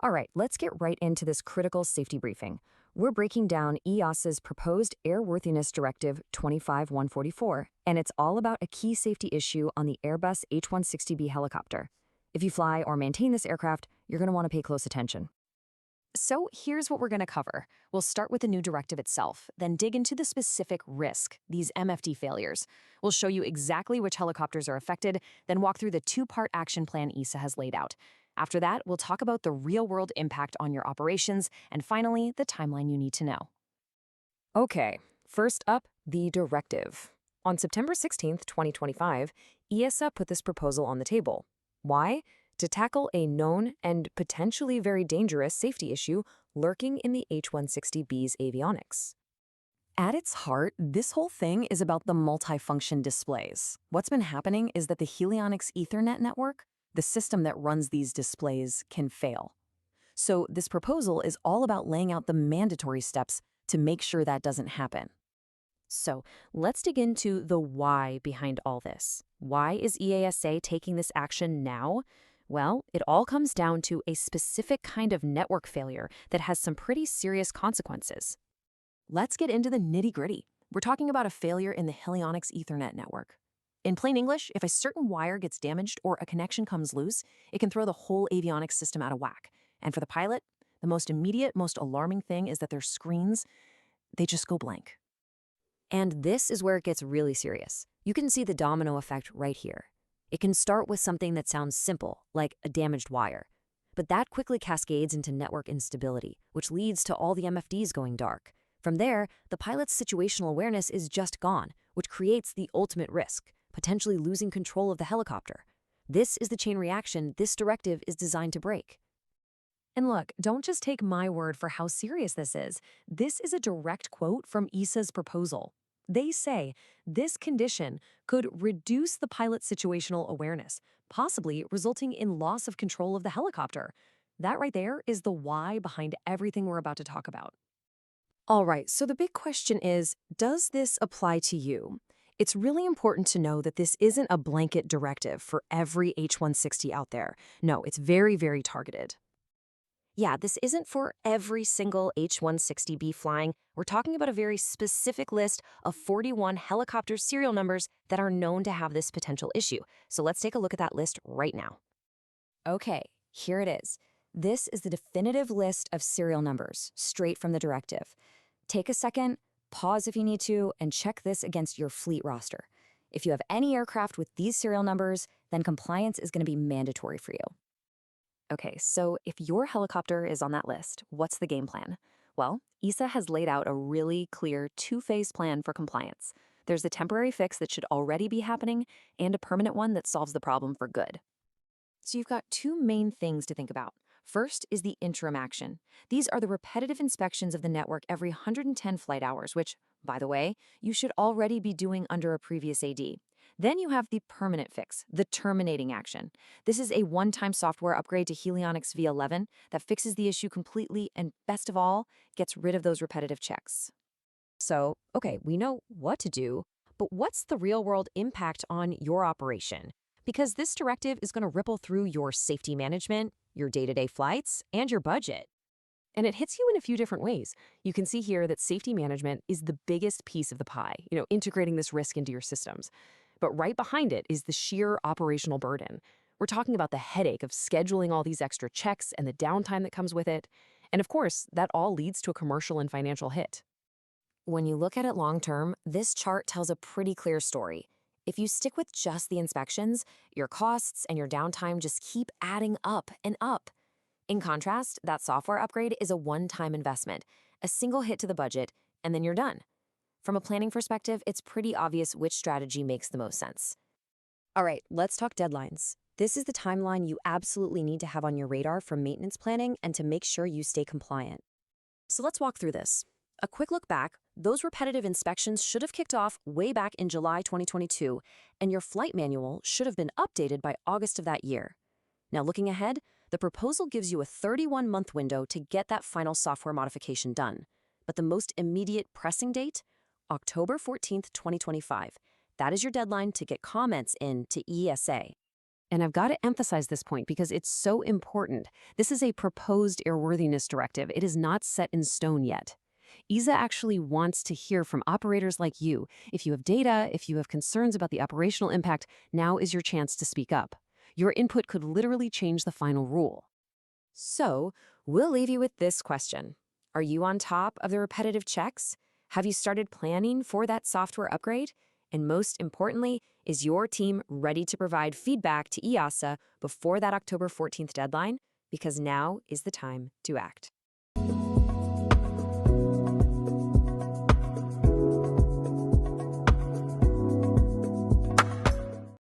All right, let's get right into this critical safety briefing. We're breaking down EASA's Proposed Airworthiness Directive 25144, and it's all about a key safety issue on the Airbus H160-B helicopter. If you fly or maintain this aircraft, you're going to want to pay close attention. So here's what we're going to cover. We'll start with the new directive itself, then dig into the specific risk, these MFD failures. We'll show you exactly which helicopters are affected, then walk through the two-part action plan EASA has laid out. After that, we'll talk about the real-world impact on your operations, and finally, the timeline you need to know. Okay, first up, the directive. On September 16th, 2025, EASA put this proposal on the table. Why? To tackle a known and potentially very dangerous safety issue lurking in the H160B's avionics. At its heart, this whole thing is about the multifunction displays. What's been happening is that the HELIONIX Ethernet network, the system that runs these displays, can fail. So this proposal is all about laying out the mandatory steps to make sure that doesn't happen. So let's dig into the why behind all this. Why is EASA taking this action now? Well, it all comes down to a specific kind of network failure that has some pretty serious consequences. Let's get into the nitty-gritty. We're talking about a failure in the HELIONIX Ethernet network. In plain English, if a certain wire gets damaged or a connection comes loose, it can throw the whole avionics system out of whack. And for the pilot, the most immediate, most alarming thing is that their screens, they just go blank. And this is where it gets really serious. You can see the domino effect right here. It can start with something that sounds simple, like a damaged wire. But that quickly cascades into network instability, which leads to all the MFDs going dark. From there, the pilot's situational awareness is just gone, which creates the ultimate risk, potentially losing control of the helicopter. This is the chain reaction this directive is designed to break. And look, don't just take my word for how serious this is. This is a direct quote from EASA's proposal. They say this condition could reduce the pilot's situational awareness, possibly resulting in loss of control of the helicopter. That right there is the why behind everything we're about to talk about. All right, so the big question is, does this apply to you? It's really important to know that this isn't a blanket directive for every H160 out there. No, it's very, very targeted. Yeah, this isn't for every single H160B flying. We're talking about a very specific list of 41 helicopter serial numbers that are known to have this potential issue. So let's take a look at that list right now. Okay, here it is. This is the definitive list of serial numbers, straight from the directive. Take a second, pause if you need to, and check this against your fleet roster. If you have any aircraft with these serial numbers, then compliance is going to be mandatory for you. Okay, so if your helicopter is on that list, what's the game plan? Well, EASA has laid out a really clear two-phase plan for compliance. There's a temporary fix that should already be happening and a permanent one that solves the problem for good. So you've got two main things to think about. First is the interim action. These are the repetitive inspections of the network every 110 flight hours, which, by the way, you should already be doing under a previous AD. Then you have the permanent fix, the terminating action. This is a one-time software upgrade to HELIONIX V11 that fixes the issue completely and, best of all, gets rid of those repetitive checks. So, okay, we know what to do, but what's the real-world impact on your operation? Because this directive is going to ripple through your safety management, your day-to-day flights, and your budget. And it hits you in a few different ways. You can see here that safety management is the biggest piece of the pie, integrating this risk into your systems. But right behind it is the sheer operational burden. We're talking about the headache of scheduling all these extra checks and the downtime that comes with it. And of course, that all leads to a commercial and financial hit. When you look at it long-term, this chart tells a pretty clear story. If you stick with just the inspections, your costs and your downtime just keep adding up and up. In contrast, that software upgrade is a one-time investment, a single hit to the budget, and then you're done. From a planning perspective, it's pretty obvious which strategy makes the most sense. All right, let's talk deadlines. This is the timeline you absolutely need to have on your radar for maintenance planning and to make sure you stay compliant. So let's walk through this. A quick look back, those repetitive inspections should have kicked off way back in July 2022, and your flight manual should have been updated by August of that year. Now looking ahead, the proposal gives you a 31-month window to get that final software modification done. But the most immediate pressing date? October 14th, 2025. That is your deadline to get comments in to EASA. And I've got to emphasize this point because it's so important. This is a proposed airworthiness directive. It is not set in stone yet. EASA actually wants to hear from operators like you. If you have data, if you have concerns about the operational impact, now is your chance to speak up. Your input could literally change the final rule. So, we'll leave you with this question. Are you on top of the repetitive checks? Have you started planning for that software upgrade? And most importantly, is your team ready to provide feedback to EASA before that October 14th deadline? Because now is the time to act.